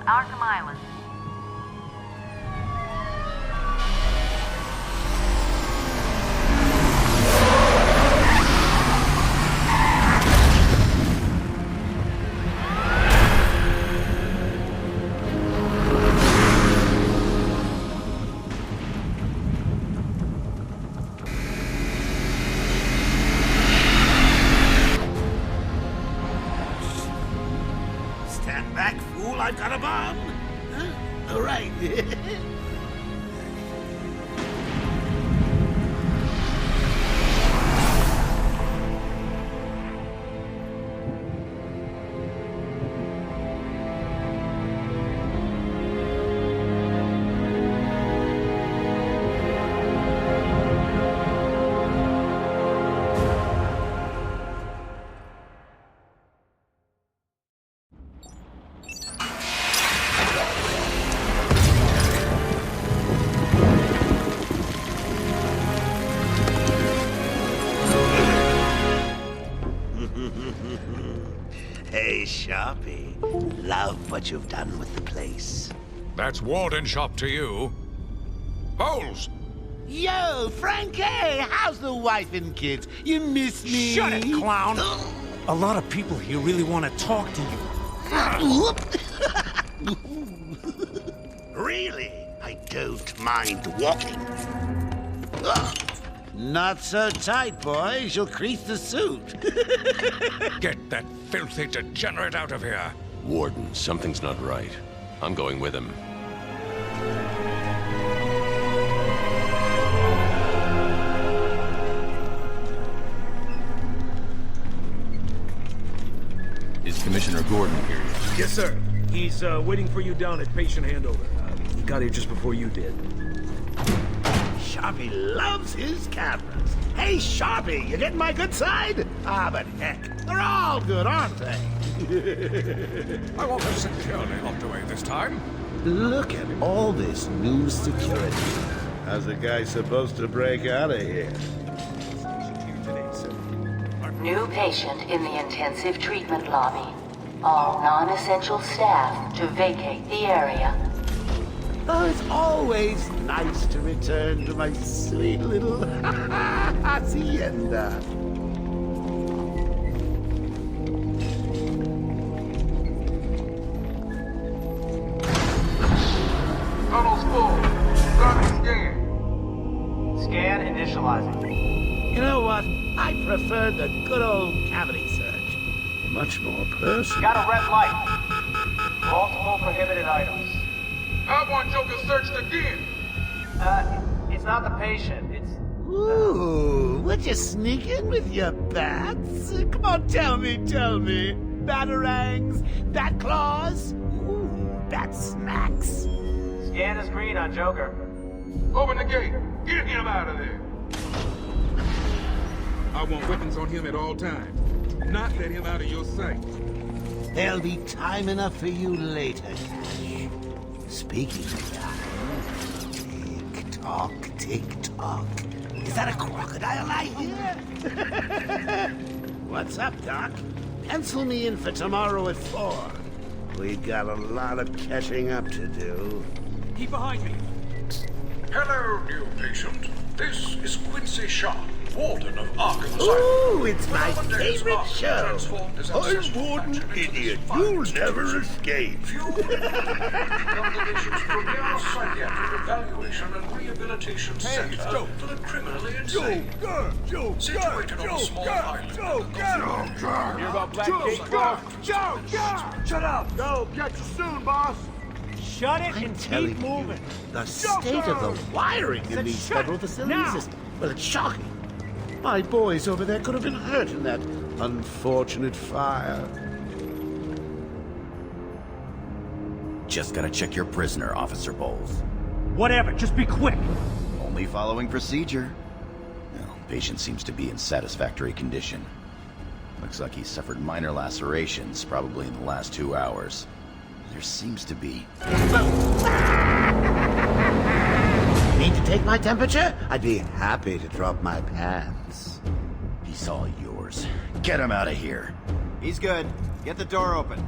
Arkham Island. Stand back, fool! I've got a bomb! Huh? All right. Hey, Sharpie. Love what you've done with the place. That's Warden Shop to you. Bowles! Yo, Frankie! How's the wife and kids? You miss me? Shut it, clown! A lot of people here really want to talk to you. Really? I don't mind walking. Not so tight, boys. You'll crease the suit. Get that filthy degenerate out of here! Warden, something's not right. I'm going with him. Is Commissioner Gordon here? Yes, sir. He's waiting for you down at patient handover. He got here just before you did. Sharpie loves his cameras. Hey, Sharpie, you getting my good side? Ah, but heck, they're all good, aren't they? I want her securely locked away this time. Look at all this new security. How's a guy supposed to break out of here? New patient in the intensive treatment lobby. All non-essential staff to vacate the area. Oh, it's always nice to return to my sweet little hacienda. Tunnel's full. Starting scan. Scan initializing. You know what? I prefer the good old cavity search. Much more personal. Got a red light. Multiple prohibited items. I want Joker searched again. It's not the patient. It's... Ooh, would you sneak in with your bats? Come on, tell me. Batarangs, bat claws, ooh, bat smacks. Scan is green on Joker. Open the gate. Get him out of there. I want weapons on him at all times. Not let him out of your sight. There'll be time enough for you later, Cash. Speaking of that, tick-tock. Is that a crocodile I hear? What's up, Doc? Pencil me in for tomorrow at 4. We got a lot of catching up to do. Keep behind me. Hello, new patient. This is Quincy Sharp, Warden of Arkham Asylum. Ooh, it's my favorite show. I'm Warden Idiot. You'll never escape. Congregations premier psychiatric evaluation and rehabilitation center for the criminally insane. Situated on a small island. Hear about Black Gate? Shut up! Go, catch you soon, boss! Shut it I'm and telling keep moving. you, the state of the wiring in these shut federal it facilities now. is, well, it's shocking. My boys over there could have been hurt in that unfortunate fire. Just gotta check your prisoner, Officer Bowles. Whatever, just be quick. Only following procedure. Well, patient seems to be in satisfactory condition. Looks like he suffered minor lacerations, probably in the last 2 hours. There seems to be... Need to take my temperature? I'd be happy to drop my pants. He's all yours. Get him out of here. He's good. Get the door open.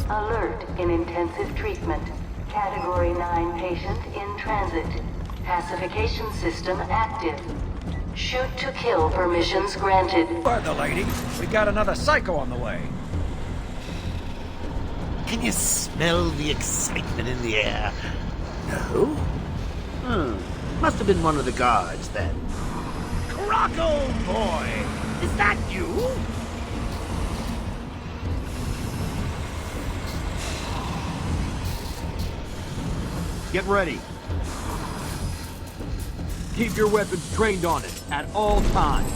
Alert in intensive treatment. Category 9 patient in transit. Pacification system active. Shoot to kill permissions granted. Further, lady. We got another psycho on the way. Can you smell the excitement in the air? No? Must have been one of the guards then. Crocco boy! Is that you? Get ready. Keep your weapons trained on it at all times.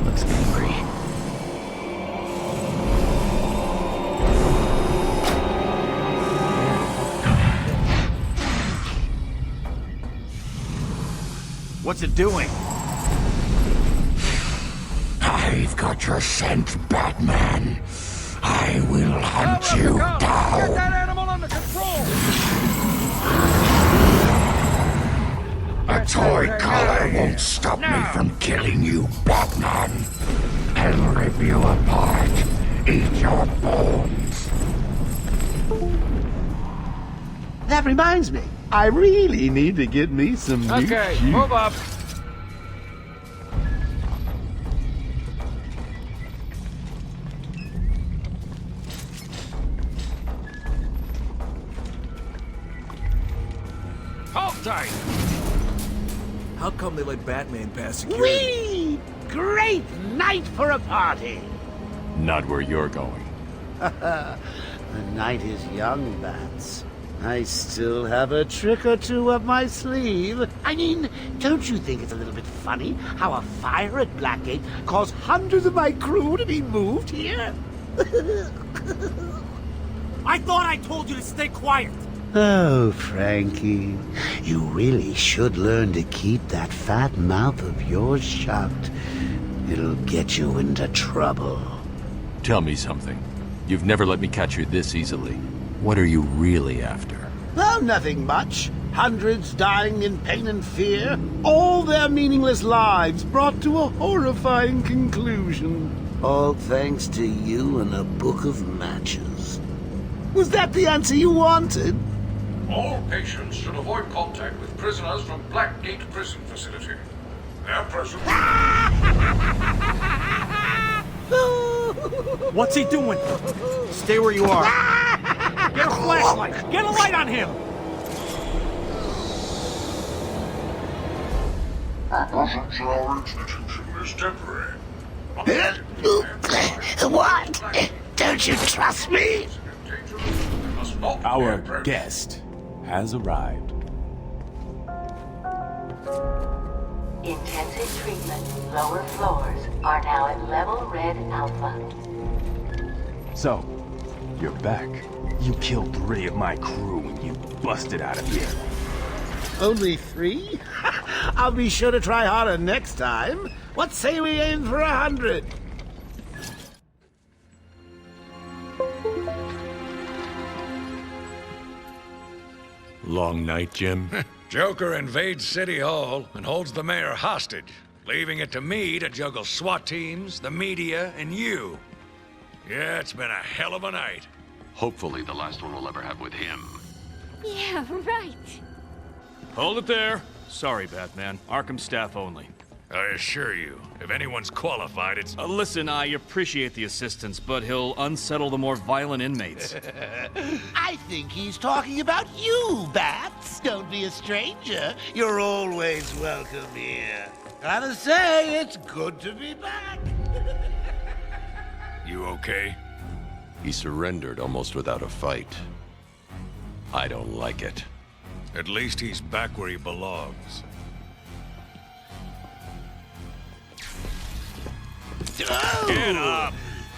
Looks angry. What's it doing? I've got your scent, Batman. I will hunt you down. Get that animal under control! A toy collar won't stop me from killing you, Batman. I'll rip you apart, eat your bones. That reminds me, I really need to get me some new Okay, shoes. move up. Hold tight. How come they let Batman pass security? Whee! Great night for a party! Not where you're going. The night is young, Bats. I still have a trick or two up my sleeve. I mean, don't you think it's a little bit funny how a fire at Blackgate caused hundreds of my crew to be moved here? I thought I told you to stay quiet. Oh, Frankie, you really should learn to keep that fat mouth of yours shut. It'll get you into trouble. Tell me something. You've never let me catch you this easily. What are you really after? Oh, nothing much. Hundreds dying in pain and fear. All their meaningless lives brought to a horrifying conclusion. All thanks to you and a book of matches. Was that the answer you wanted? All patients should avoid contact with prisoners from Blackgate Prison Facility. Their presence... What's he doing? Stay where you are. Get a flashlight. Get a light on him. Our presence in our institution is temporary. What? Don't you trust me? Our Guest has arrived. Intensive treatment. Lower floors are now at level red alpha. So, you're back. You killed 3 of my crew when you busted out of here. Only 3? I'll be sure to try harder next time. What say we aim for 100? Long night, Jim? Joker invades City Hall and holds the mayor hostage, leaving it to me to juggle SWAT teams, the media, and you. Yeah, it's been a hell of a night. Hopefully the last one we'll ever have with him. Yeah, right. Hold it there. Sorry, Batman. Arkham staff only. I assure you, if anyone's qualified, it's... Listen, I appreciate the assistance, but he'll unsettle the more violent inmates. I think he's talking about you, Bats. Don't be a stranger. You're always welcome here. Gotta say, it's good to be back. You okay? He surrendered almost without a fight. I don't like it. At least he's back where he belongs. Get up!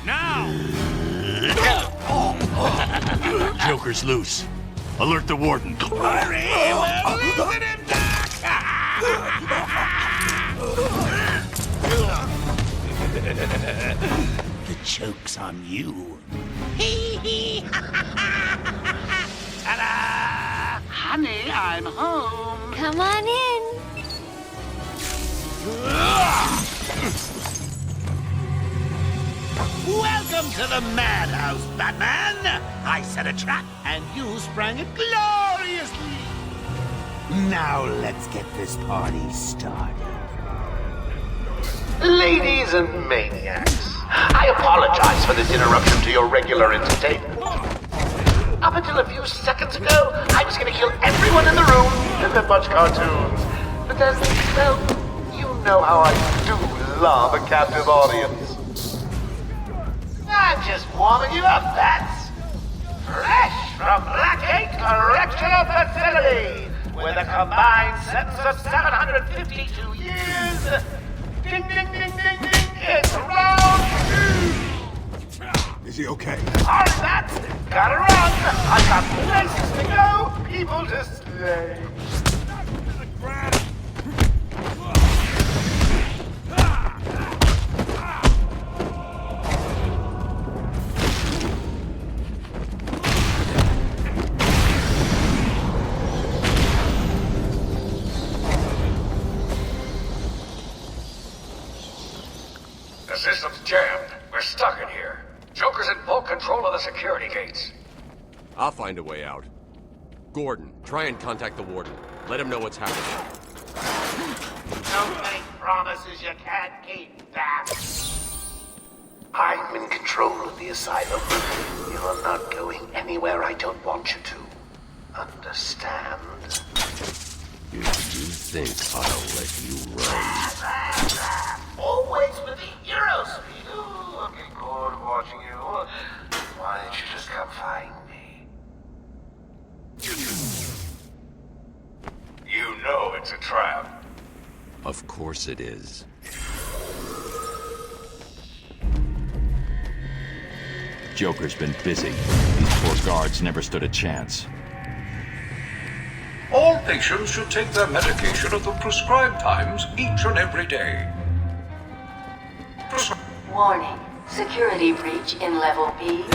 Now! Joker's loose. Alert the warden. Hurry! We're losing him, The joke's on you. Ta-da! Honey, I'm home. Come on in. Welcome to the madhouse, Batman! I set a trap, and you sprang it gloriously! Now let's get this party started. Ladies and maniacs, I apologize for this interruption to your regular entertainment. Up until a few seconds ago, I was gonna kill everyone in the room and watch cartoons. But then, well, you know how I do love a captive audience. I'm just warming you up, Bats. Fresh from Blackgate Correctional Facility, with a combined sentence of 752 years. Ding, ding, ding, ding, ding. It's round 2. Is he okay? Hurry, Bats. Gotta run. I've got places to go, people to slay. The system's jammed. We're stuck in here. Joker's in full control of the security gates. I'll find a way out. Gordon, try and contact the warden. Let him know what's happening. Don't make promises you can't keep, Bats. I'm in control of the asylum. You are not going anywhere I don't want you to. Understand? You think I'll let you run? Always with the hero speed. Ooh, looking forward to watching you. Why don't you just come find me? You know it's a trap. Of course it is. Joker's been busy. These poor guards never stood a chance. All patients should take their medication at the prescribed times each and every day. Warning. Security breach in level B3.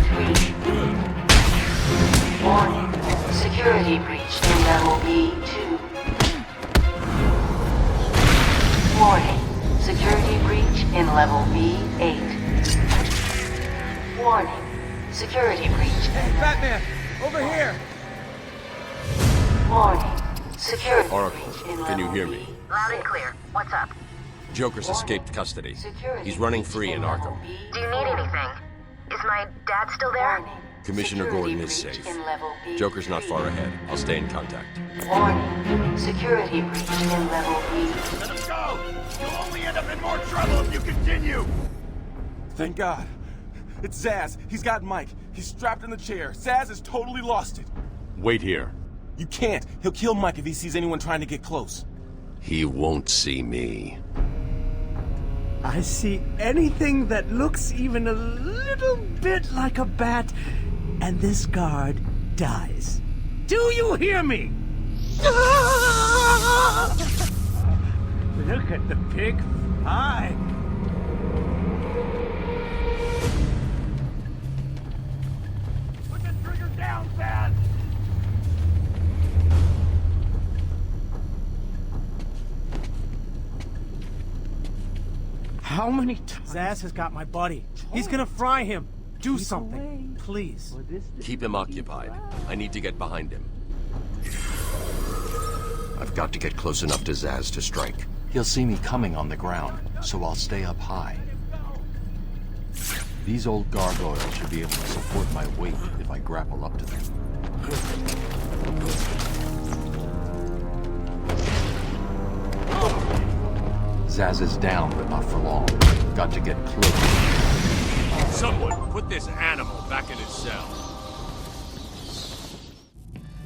Warning. Security breach in level B2. Warning. Security breach in level B8. Warning. Security breach. Hey, Batman! Over here! Warning. Security Oracle, breach in level can you hear me? Loud and clear. What's up? Joker's escaped custody. He's running free in Arkham. Do you need anything? Is my dad still there? Commissioner Gordon is safe. Joker's not far ahead. I'll stay in contact. Warning. Security breach in level B. Let him go! You'll only end up in more trouble if you continue! Thank God. It's Zsasz. He's got Mike. He's strapped in the chair. Zsasz has totally lost it. Wait here. You can't. He'll kill Mike if he sees anyone trying to get close. He won't see me. I see anything that looks even a little bit like a bat, and this guard dies. Do you hear me? Look at the big eye. Put the trigger down, Zsasz! How many times? Zsasz has got my buddy. He's gonna fry him. Do something, please. Keep him occupied. I need to get behind him. I've got to get close enough to Zsasz to strike. He'll see me coming on the ground, so I'll stay up high. These old gargoyles should be able to support my weight if I grapple up to them. Zsasz is down, but not for long. Got to get close. Someone put this animal back in his cell.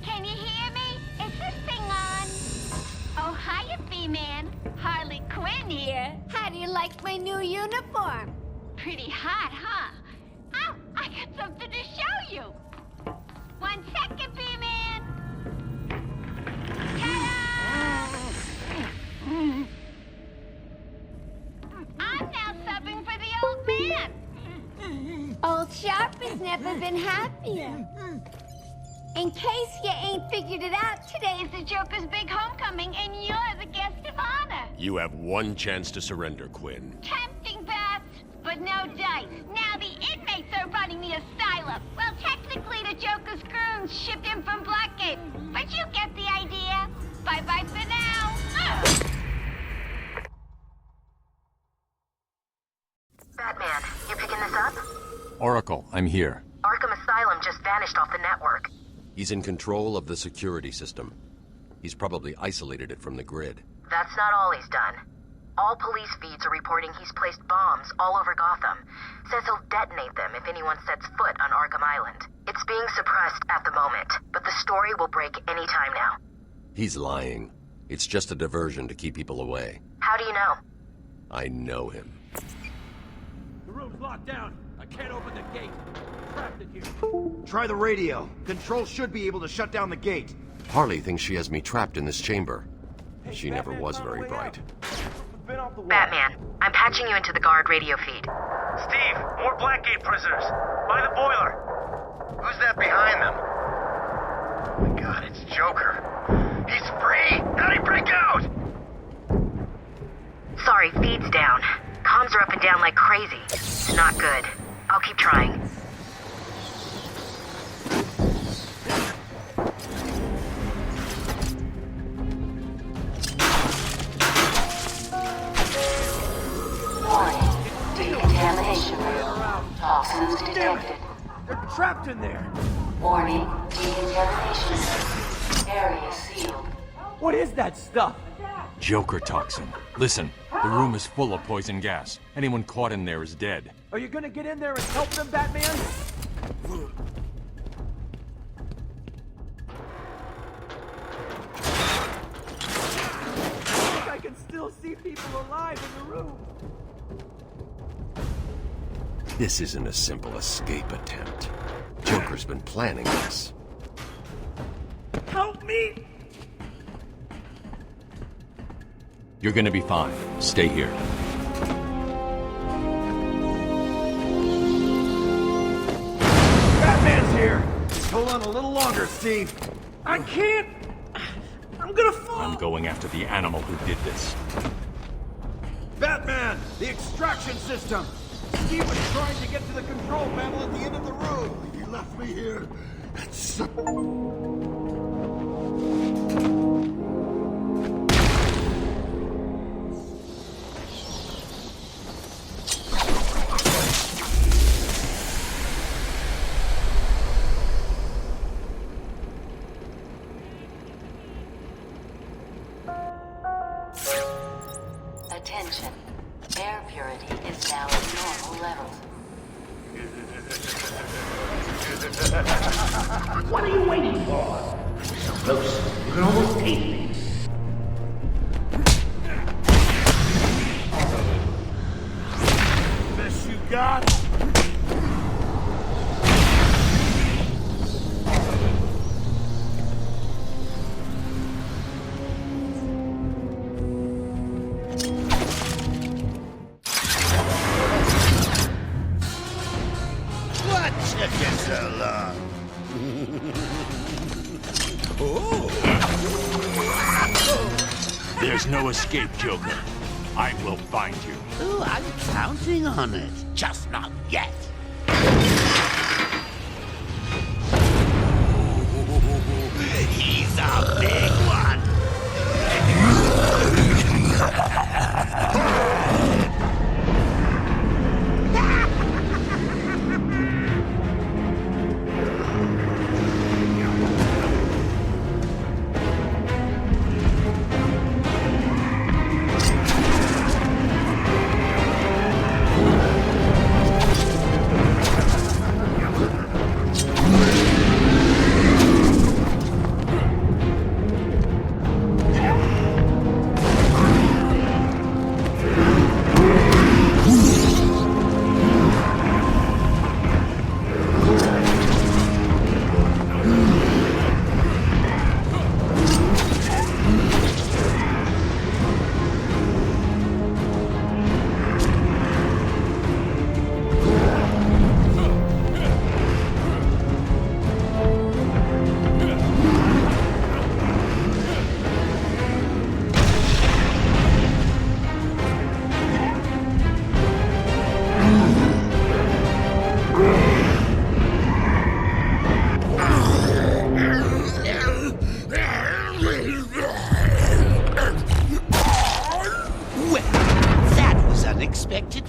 Can you hear me? Is this thing on? Oh, hiya, B-Man. Harley Quinn here. How do you like my new uniform? Pretty hot, huh? Oh, I got something to show you. 1 second, B-Man. Ta-da! I'm now subbing for the old man. Old Sharp has never been happier. In case you ain't figured it out, today is the Joker's big homecoming, and you're the guest of honor. You have one chance to surrender, Quinn. Tempting, Bats. but no dice. Now the inmates are running the asylum. Well, technically the Joker's goons shipped in from Blackgate, but you get the idea. Bye-bye for now. Batman, you picking this up? Oracle, I'm here. Arkham Asylum just vanished off the network. He's in control of the security system. He's probably isolated it from the grid. That's not all he's done. All police feeds are reporting he's placed bombs all over Gotham. Says he'll detonate them if anyone sets foot on Arkham Island. It's being suppressed at the moment, but the story will break any time now. He's lying. It's just a diversion to keep people away. How do you know? I know him. The room's locked down. I can't open the gate. I'm trapped in here. Try the radio. Control should be able to shut down the gate. Harley thinks she has me trapped in this chamber. She never was very bright. Batman, I'm patching you into the guard radio feed. Steve, more Blackgate prisoners. By the boiler. Who's that behind them? Oh my god, it's Joker. He's free! How'd he break out? Sorry, feed's down. Comms are up and down like crazy. It's not good. I'll keep trying. Decontamination room. Toxins detected. They're trapped in there. Warning, decontamination zone. Area sealed. What is that stuff? Joker toxin. Listen, the room is full of poison gas. Anyone caught in there is dead. Are you gonna get in there and help them, Batman? I can still see people alive in the room. This isn't a simple escape attempt. Joker's been planning this. Help me! You're gonna be fine. Stay here. Batman's here. Just hold on a little longer, Steve. I can't! I'm gonna fall! I'm going after the animal who did this. Batman! The extraction system! Steve was trying to get to the control panel at the end of the room. He left me here. It's Attention. Air purity is now at normal levels. What are you waiting for? So close, you can almost taste me. best you got? What took you so long? There's no escape, Joker. I will find you. Oh, I'm counting on it. Just not yet. He's a big one.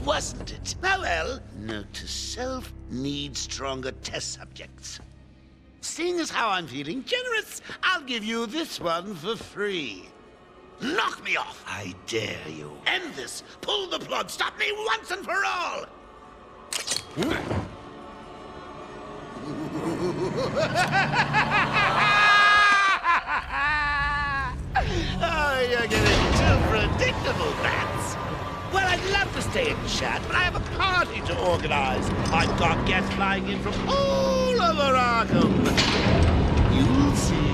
wasn't it? Oh well, note to self, need stronger test subjects. Seeing as how I'm feeling generous, I'll give you this one for free. Knock me off, I dare you. End this. Pull the plug. Stop me once and for all. Oh, you're getting too predictable, Bats. Well, I'd love to stay and chat, but I have a party to organize. I've got guests flying in from all over Arkham. You'll see.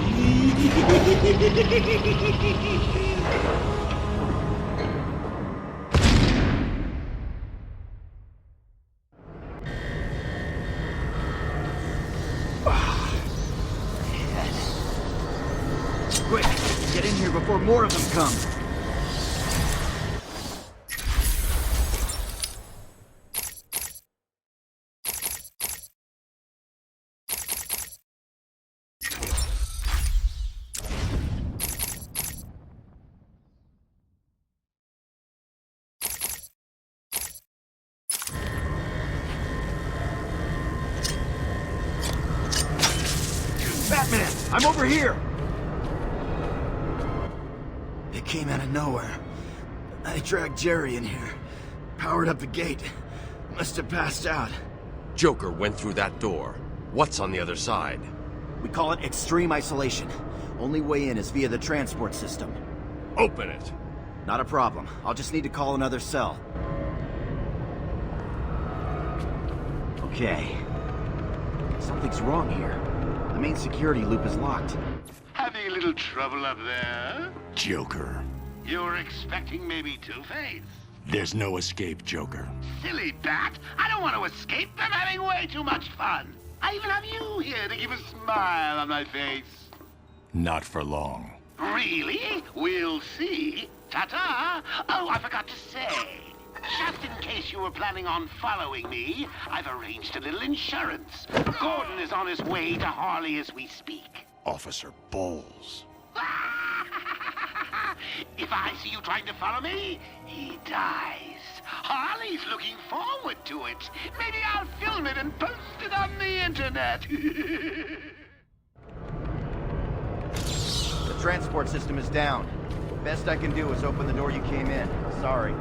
Quick, get in here before more of them come. Batman, I'm over here! It came out of nowhere. I dragged Jerry in here, powered up the gate. Must have passed out. Joker went through that door. What's on the other side? We call it extreme isolation. Only way in is via the transport system. Open it. Not a problem. I'll just need to call another cell. Okay. Something's wrong here. The main security loop is locked. Having a little trouble up there? Joker. You were expecting maybe Two-Face? There's no escape, Joker. Silly bat! I don't want to escape. I'm having way too much fun. I even have you here to give a smile on my face. Not for long. Really? We'll see. Ta-ta! Oh, I forgot to say. Just in case you were planning on following me, I've arranged a little insurance. Gordon is on his way to Harley as we speak. Officer Bowles. If I see you trying to follow me, he dies. Harley's looking forward to it. Maybe I'll film it and post it on the internet. The transport system is down. Best I can do is open the door you came in. Sorry.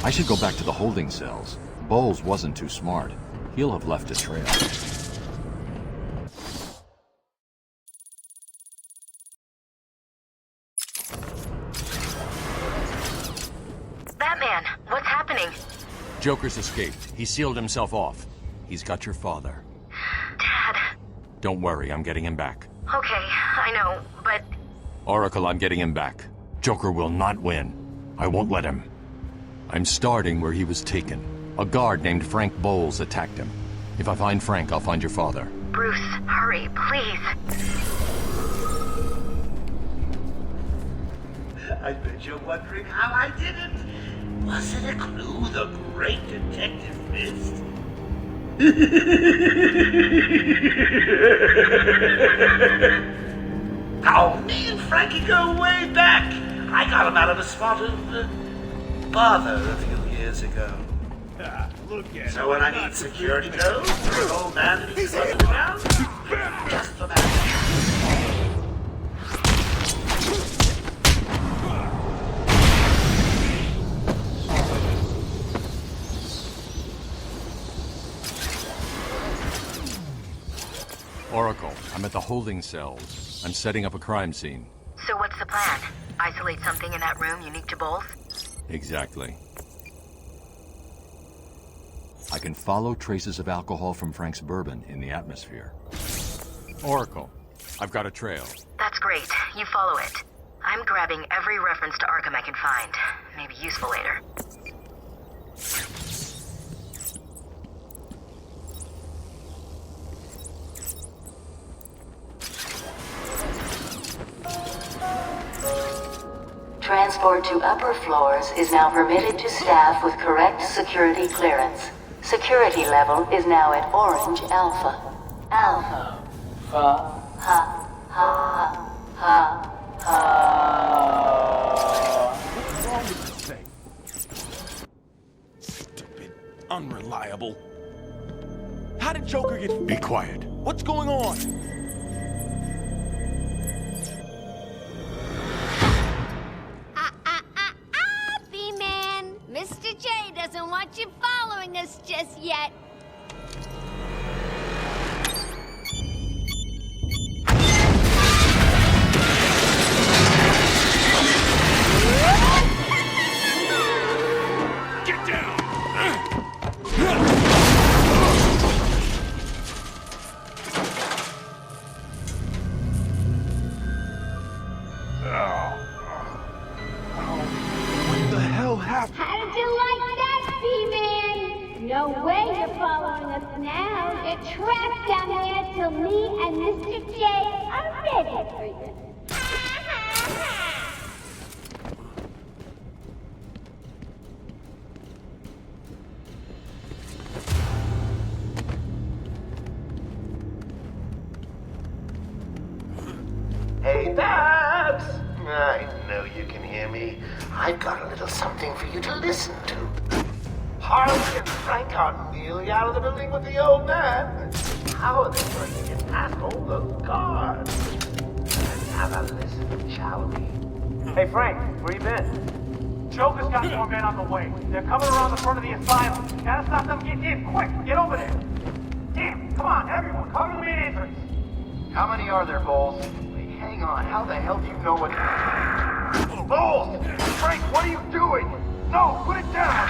I should go back to the holding cells. Bowles wasn't too smart. He'll have left a trail. Batman, what's happening? Joker's escaped. He sealed himself off. He's got your father. Dad. Don't worry, I'm getting him back. Okay, I know, but... Oracle, I'm getting him back. Joker will not win. I won't let him. I'm starting where he was taken. A guard named Frank Bowles attacked him. If I find Frank, I'll find your father. Bruce, hurry, please. I bet you're wondering how I did it. Was it a clue the great detective missed? Oh, me and Frankie go way back. I got him out of a spot of bother a few years ago. So when I need security codes for an old man that he's running around, just for that. Oracle, I'm at the holding cells. I'm setting up a crime scene. So what's the plan? Isolate something in that room unique to Bowles? Exactly. I can follow traces of alcohol from Frank's bourbon in the atmosphere. Oracle, I've got a trail. That's great. You follow it. I'm grabbing every reference to Arkham I can find. Maybe useful later. Transport to upper floors is now permitted to staff with correct security clearance. Security level is now at Orange Alpha. Alpha. Ha, ha, ha, ha, ha. What's wrong with this thing? unreliable. How did Joker get... Be quiet. What's going on? B-Man! Mr. J doesn't want you following us just yet. Get down! What the hell happened? How did you like that, B-Man? No way you're following us now. You're trapped down there till me and Mr. J are ready for you. Hey, Babs! I know you can hear me. I've got a little something for you to listen to. Harley and Frank are nearly out of the building with the old man. How are they going to get past all those guards? Let's have a listen, shall we? Hey, Frank, where you been? Joker's got more men on the way. They're coming around the front of the asylum. Gotta stop them. Get in, quick. Get over there. Damn, come on, everyone. Cover the main entrance. How many are there, Bowles? Wait, hang on. How the hell do you know what... Bowles! Frank, what are you doing? No, put it down!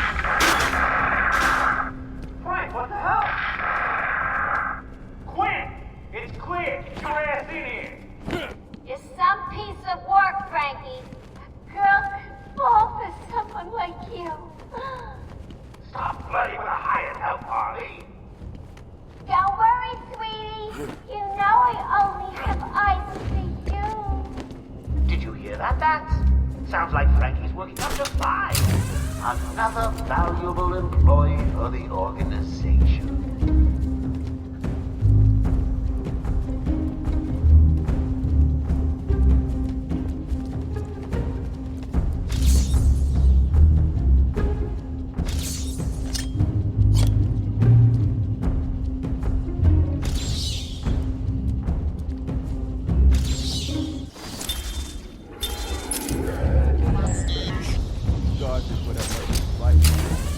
Frank, what the hell? Quinn, it's clear. Get your ass in here. You're some piece of work, Frankie. A girl could fall for someone like you. Stop flirting with a hired help, Harley. Don't worry, sweetie. You know I only have eyes for you. Did you hear that, Bats? Sounds like Frankie's working out just fine. Another valuable employee for the organization.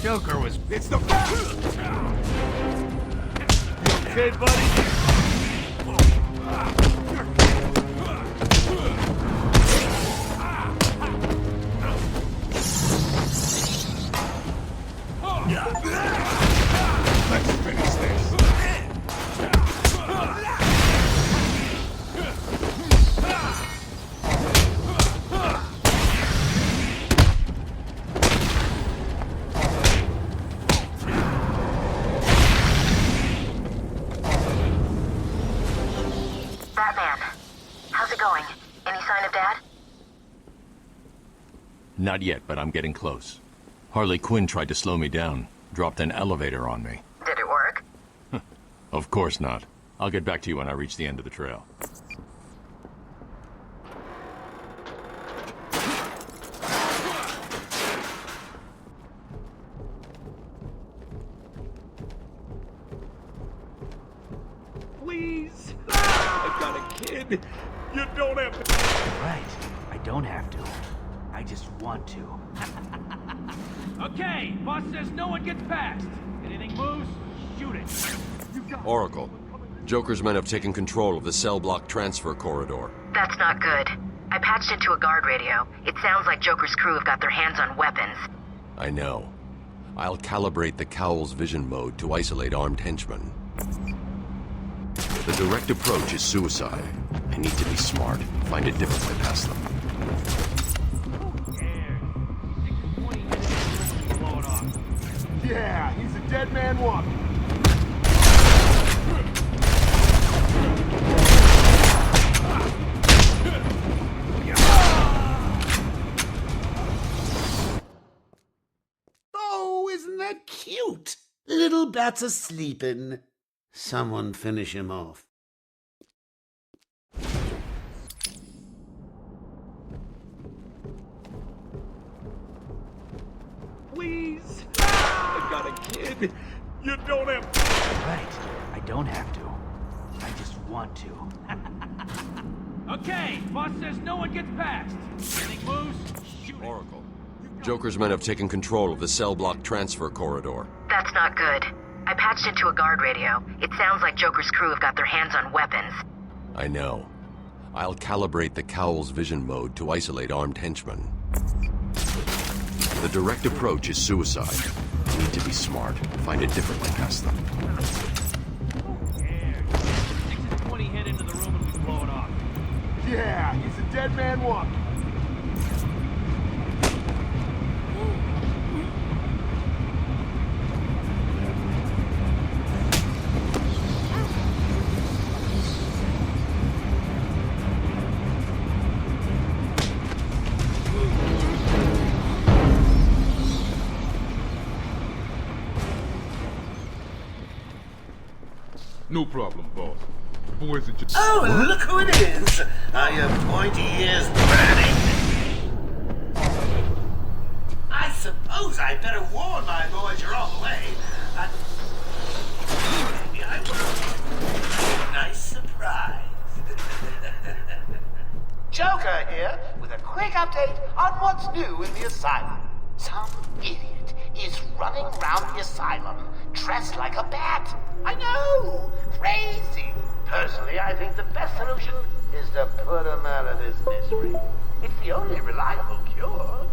Joker was... It's the... You okay, buddy? Let's finish this. Batman, how's it going? Any sign of Dad? Not yet, but I'm getting close. Harley Quinn tried to slow me down, dropped an elevator on me. Did it work? Of course not. I'll get back to you when I reach the end of the trail. Please! I got a kid! You don't have to... Right. I don't have to. I just want to. Okay, boss says no one gets past. Anything moves, shoot it. Oracle, Joker's men have taken control of the cell block transfer corridor. That's not good. I patched into a guard radio. It sounds like Joker's crew have got their hands on weapons. I know. I'll calibrate the Cowl's vision mode to isolate armed henchmen. The direct approach is suicide. I need to be smart. Find a different way past them. Yeah, he's a dead man walking. Oh, isn't that cute? Little Bat's a-sleepin'. Someone finish him off. Please! I got a kid. You don't have... Right. I don't have to. I just want to. Okay, boss says no one gets past. Anything moves, shoot it. Oracle. Joker's men have taken control of the cell block transfer corridor. That's not good. I patched into a guard radio. It sounds like Joker's crew have got their hands on weapons. I know. I'll calibrate the Cowl's vision mode to isolate armed henchmen. The direct approach is suicide. You need to be smart. Find a different way past them. Who cares? 6 20 head into the room and we blow it off. Yeah, he's a dead man walking. No problem, boss. The boys are just... Oh, look who it is! Are your pointy ears burning? I suppose I'd better warn my boys you're on the way. Maybe I will. Nice surprise. Joker here with a quick update on what's new in the asylum. Some idiot is running around the asylum dressed like a bat. I know! Crazy! Personally, I think the best solution is to put him out of his misery. It's the only reliable cure.